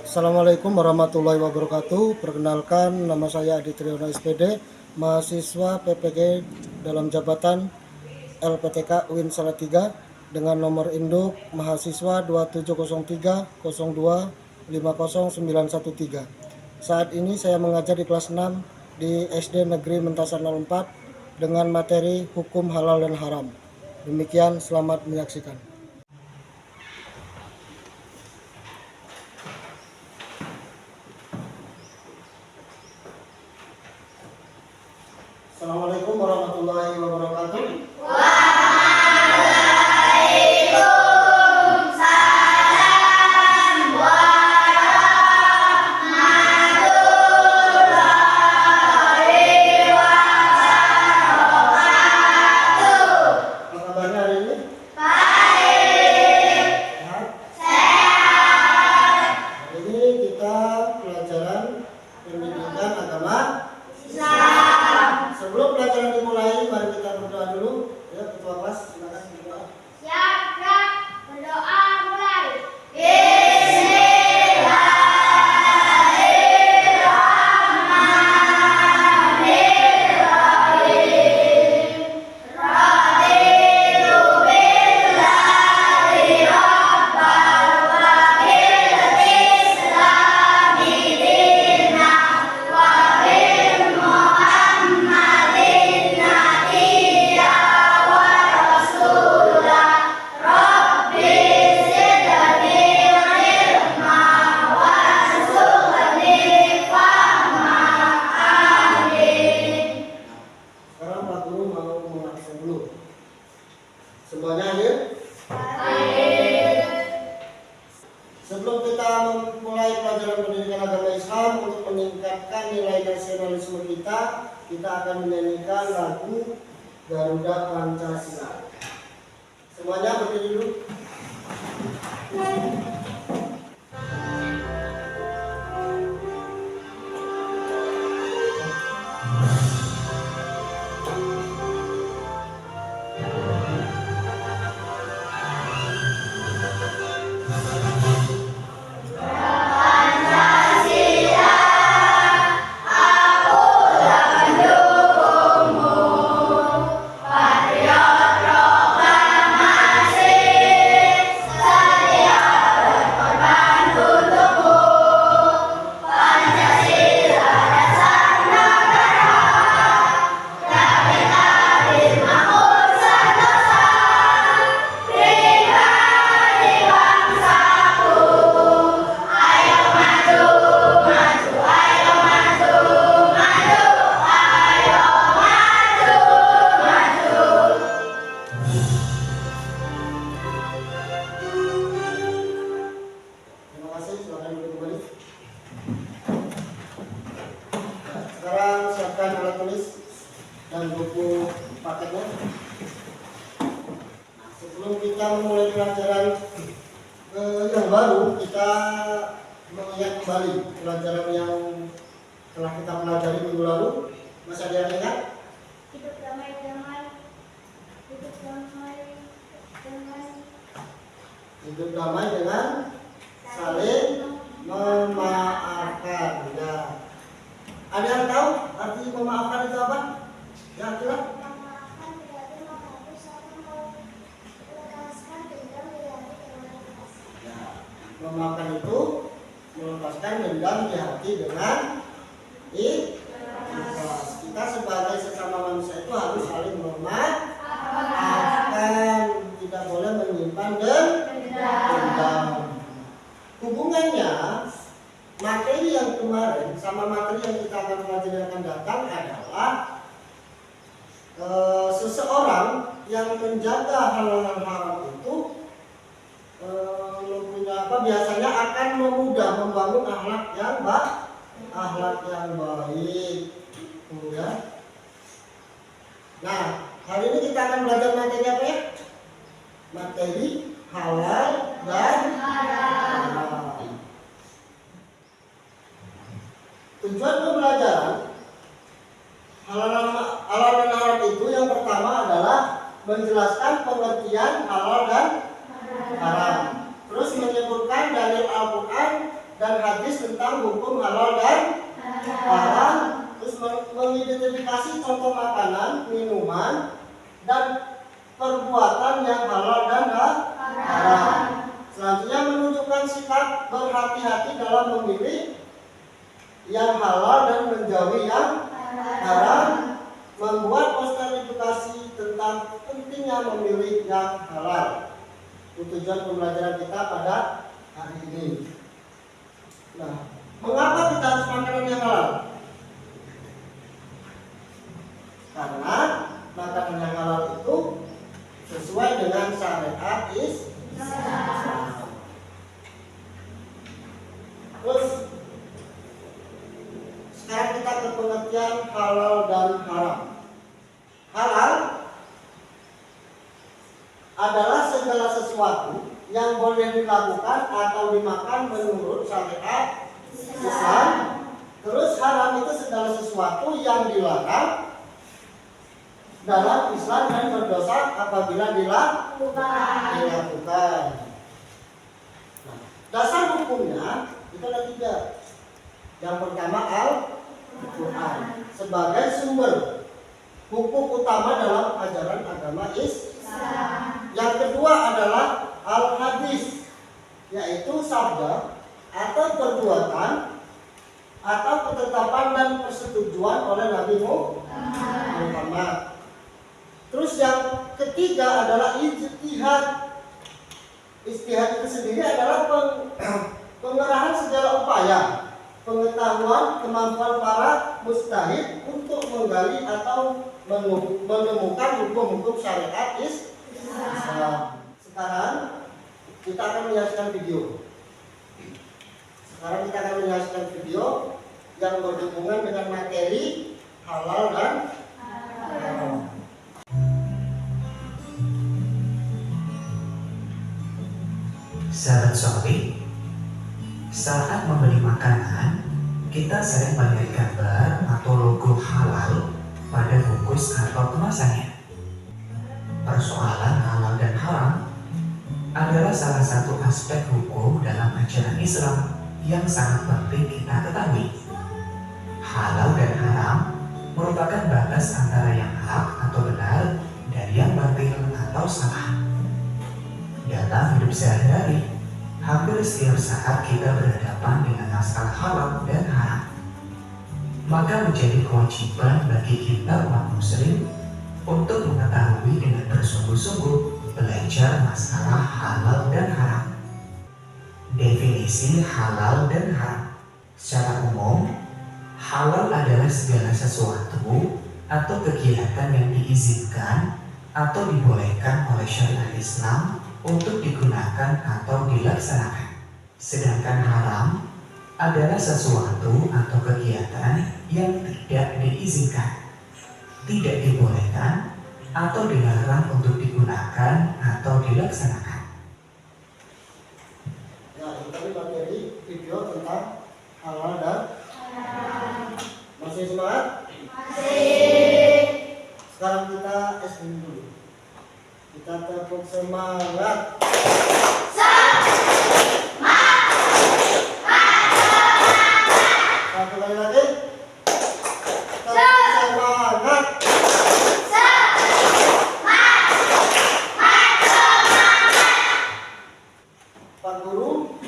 Assalamualaikum warahmatullahi wabarakatuh. Perkenalkan, nama saya Adi Triyono SPD, mahasiswa PPG dalam jabatan LPTK UIN Salatiga dengan nomor induk mahasiswa 270302509113. Saat ini saya mengajar di kelas 6 di SD Negeri Mentasan 04 dengan materi hukum halal dan haram. Demikian, selamat menyaksikan. Assalamualaikum warahmatullahi wabarakatuh. Apa kabarnya hari ini? Sehat. Hari ini kita pelajaran pendidikan agama Islam. Sebelum pelajaran dimulai, mari kita berdoa dulu. Ya, ketua kelas, silakan berdoa. Siap, Kak. Berdoa mulai. Sekarang Pak Guru mau mengabsen dulu. Semuanya hadir? Sebelum kita memulai pelajaran pendidikan agama Islam untuk meningkatkan nilai nasionalisme kita akan menyanyikan lagu Garuda Pancasila. Semuanya berdiri dulu. Terima kasih, silakan duduk kembali. Sekarang siapkan alat tulis dan buku paketnya. Sebelum kita memulai pelajaran yang baru, kita mengingat kembali pelajaran yang telah kita pelajari minggu lalu. Masih ada yang ingat? Hidup damai dengan Hidup damai dengan saling memaafkan. Ya. Ada yang tahu arti memaafkan itu apa? Ya, kira? memaafkan berarti menghapus atau melepaskan dendam di hati dengan ikhlas. Ya. Memaafkan itu melepaskan dendam di hati dengan ikhlas. Kita sebagai sesama manusia itu harus saling memaafkan, tidak boleh menyimpan dendam. Hubungannya materi yang kemarin sama materi yang kita akan pelajari akan datang adalah seseorang yang menjaga hal-hal haram itu biasanya akan memudah membangun akhlak yang baik. Ya. Nah, hari ini kita akan belajar materi apa ya? Materi halal dan haram. Tujuan pembelajaran halal dan haram itu yang pertama adalah menjelaskan pengertian halal dan haram. Terus menyebutkan dalil Al-Quran dan hadis tentang hukum halal dan haram, terus mengidentifikasi contoh makanan, minuman, dan perbuatan yang halal dan haram. Selanjutnya menunjukkan sikap berhati-hati dalam memilih yang halal dan menjauhi yang haram. Membuat poster edukasi tentang pentingnya memilih yang halal. Itu tujuan pembelajaran kita pada hari ini. Nah, mengapa kita harus makanan yang halal? Karena makanan yang halal itu sesuai dengan syariat Islam. Terus sekarang kita ke pengertian halal dan haram. Halal adalah segala sesuatu yang boleh dilakukan atau dimakan menurut syariat Islam. Terus haram itu segala sesuatu yang dilarang dalam Islam dan berdosa apabila dilakukan. Nah, dasar hukumnya itu ada 3. Yang pertama Al-Quran sebagai sumber hukum utama dalam ajaran agama Islam. Yang kedua adalah Al-Hadis, yaitu sabda atau perbuatan atau ketetapan dan persetujuan oleh Nabi Muhammad. Terus yang ketiga adalah ijtihad. Ijtihad itu sendiri adalah pengerahan segala upaya, pengetahuan, kemampuan para mujtahid untuk menggali atau menemukan hukum-hukum syariat Islam. Sekarang kita akan menyaksikan video. Yang berhubungan dengan materi halal dan haram. Sahabat Shopee, saat membeli makanan, kita sering melihat gambar atau logo halal pada bungkus atau kemasannya. Persoalan halal dan haram adalah salah satu aspek hukum dalam ajaran Islam yang sangat penting kita ketahui. Halal dan haram merupakan batas antara yang hak atau benar dan yang batil atau salah. Dalam hidup sehari-hari, hampir setiap saat kita berhadapan dengan masalah halal dan haram. Maka menjadi kewajiban bagi kita umat muslim untuk mengetahui dengan bersungguh-sungguh belajar masalah halal dan haram. Definisi halal dan haram. Secara umum, halal adalah segala sesuatu atau kegiatan yang diizinkan atau dibolehkan oleh syariat Islam untuk digunakan atau dilaksanakan. Sedangkan haram adalah sesuatu atau kegiatan yang tidak diizinkan, tidak dibolehkan, atau dilarang untuk digunakan atau dilaksanakan. Nah, itu tadi materi video tentang halal dan haram. Masih semangat? Masih. Sekarang kita SD dulu. Kita tepuk semangat. Satu kali lagi. Tepuk semangat. Pak Guru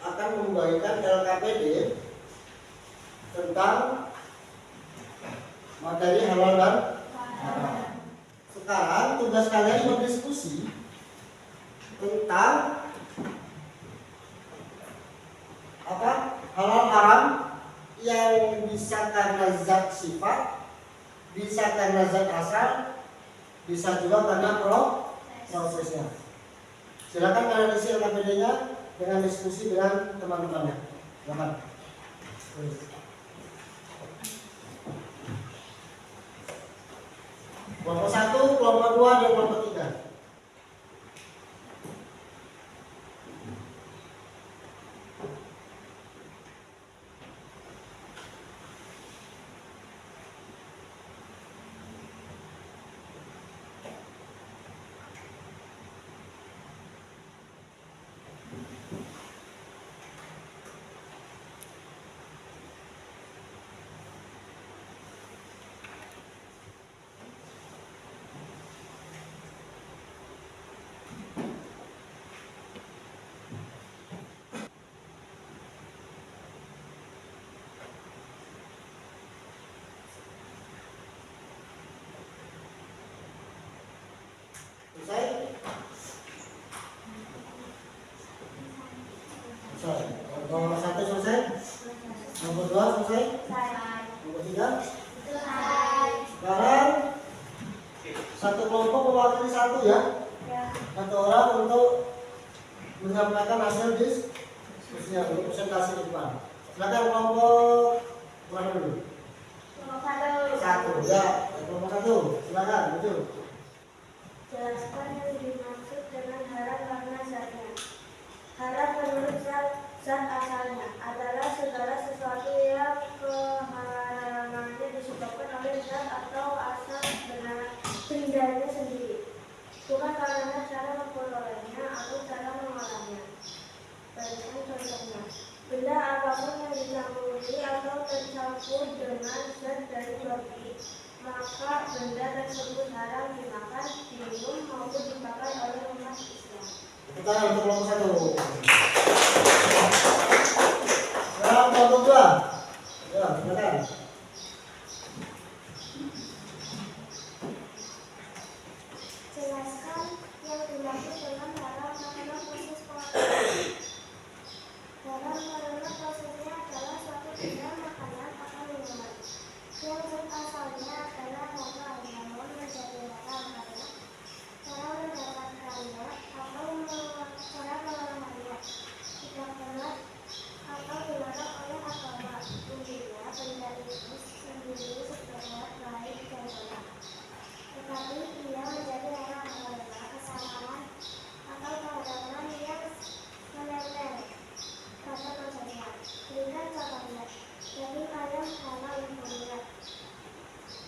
akan membagikan LKPD tentang materi halal dan haram. Sekarang tugas kalian berdiskusi tentang halal haram yang bisa karena zat sifat, bisa karena zat asal, bisa juga karena prosesnya. Silakan kalian isi LKPD-nya dengan diskusi dengan teman-temannya. Silakan. Kelompok 1, kelompok 2, dan kelompok 3. Selesai. Nomor 1 selesai. Nomor 2 selesai. Nomor 3. Sekarang satu kelompok mewakili satu ya. Satu orang untuk menyampaikan hasil diskusinya untuk presentasi di depan. Silakan kelompok mana dulu? Satu ya. Kelompok 1 silakan maju. Jelaskan yang dimaksud dengan haram karena zatnya. Haram menurut zat asalnya adalah segala sesuatu yang keharamannya disebabkan oleh zat atau asal bendanya sendiri, bukan karena cara memperolehnya atau cara mengolahnya. Berikan contohnya, benda apapun yang dicampuri atau tercampur dengan zat dari roti, maka benda tersebut haram dimakan, diminum maupun dipakai oleh umat Islam. Kita untuk kelompok 1. Sekarang kelompok 2. Ya, silakan. Jelaskan yang dimaksud dengan haram karena proses pengolahan. Haram karena prosesnya adalah suatu benda makanan atau minuman yang zat asalnya adalah halal, namun menjadi haram karena cara mendapatkannya atau cara mengolahnya tidak benar atau dilarang oleh agama. Intinya benda itu sendiri sebenarnya baik dan benar, tetapi ia menjadi haram karena kesalahan atau keharaman yang menempel pada prosesnya. Berikan contohnya, daging ayam halal hukumnya,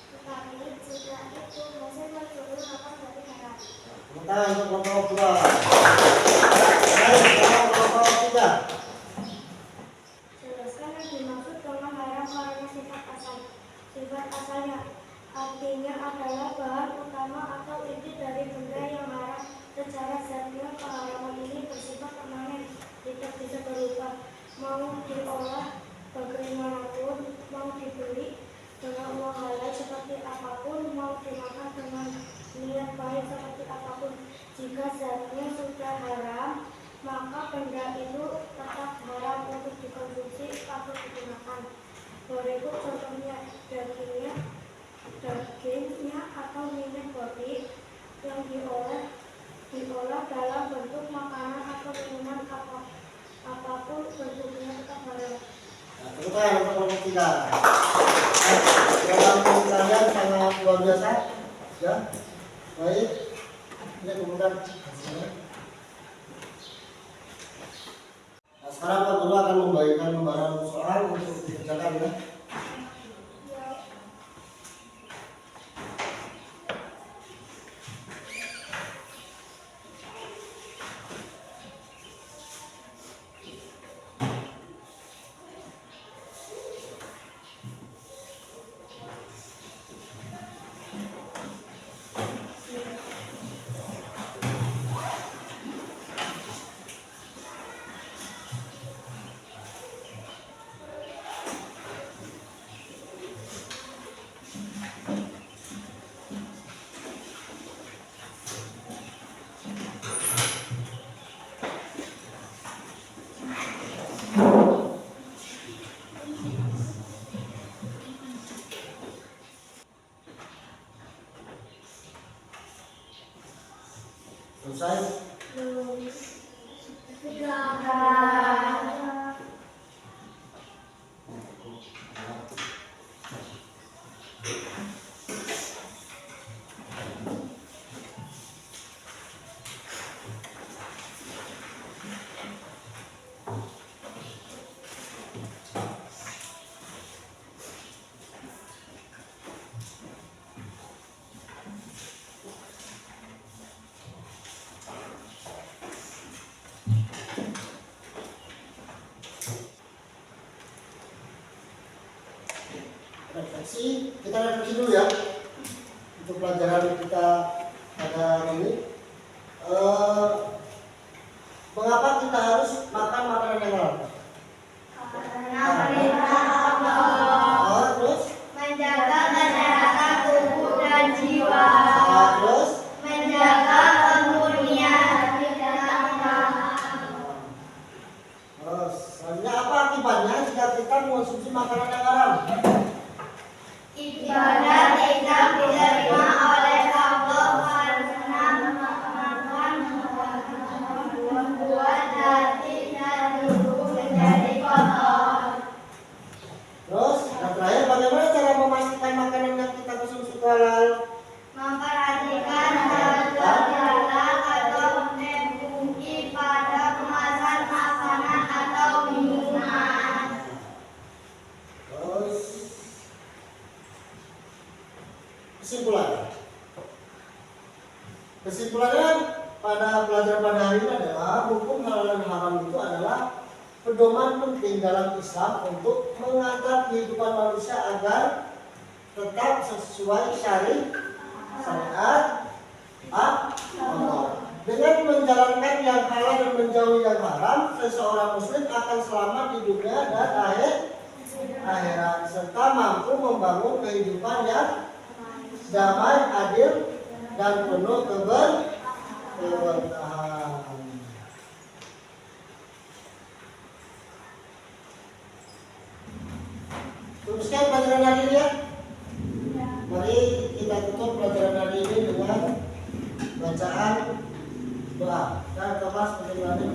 tetapi jika itu hasil mencuri maka menjadi haram. Sementara untuk kelompok 2. Sekarang kelompok 3. Jelaskan yang dimaksud dengan haram karena sifat asal. Sifat asalnya artinya adalah bahan utama atau inti dari benda yang haram. Secara zatnya keharaman ini bersifat permanen, tidak bisa berubah. Mau diolah bagaimanapun, mau dibeli dengan uang halal seperti apapun, mau dimakan dengan niat baik seperti apapun. Jika zatnya sudah haram, maka benda itu tetap haram untuk dikonsumsi atau digunakan. Berikut contohnya, dagingnya atau minyak roti yang diolah dalam bentuk makanan atau minuman apapun bentuknya tetap haram. Nah, kita untuk kelompok 3. Dalam kalian sangat luar biasa. Ya. Baik. Ini kemudian nah, sekarang Pak Guru akan membagikan lembaran soal untuk dikerjakan ya. Selesai. Kita refleksi dulu ya untuk pelajaran kita pada hari ini. Mengapa kita harus makan makanan yang halal? Karena perintah Allah Terus menjaga kesehatan tubuh dan jiwa, terus menjaga kemurnian hati dan akal. Kesimpulannya pada pelajaran pada hari ini adalah hukum halal dan haram itu adalah pedoman penting dalam Islam untuk mengatur kehidupan manusia agar tetap sesuai syariat Allah. Dengan menjalankan yang halal dan menjauhi yang haram, seseorang muslim akan selamat di dunia dan akhirat serta mampu membangun kehidupan yang damai, adil, dan penuh keberkahan. Teruskan pelajaran hari ini ya. Mari kita tutup pelajaran hari ini dengan bacaan doa. Dan kelas penjelasan.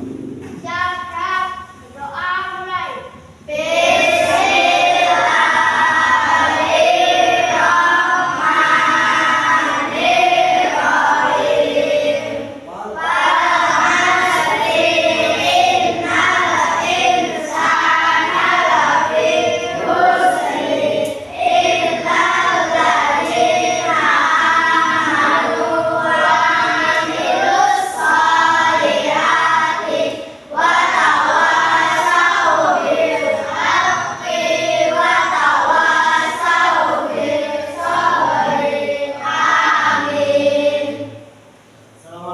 Siap, doa mulai.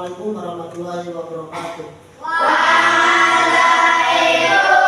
Assalamualaikum warahmatullahi wabarakatuh. Waalaikumsalam.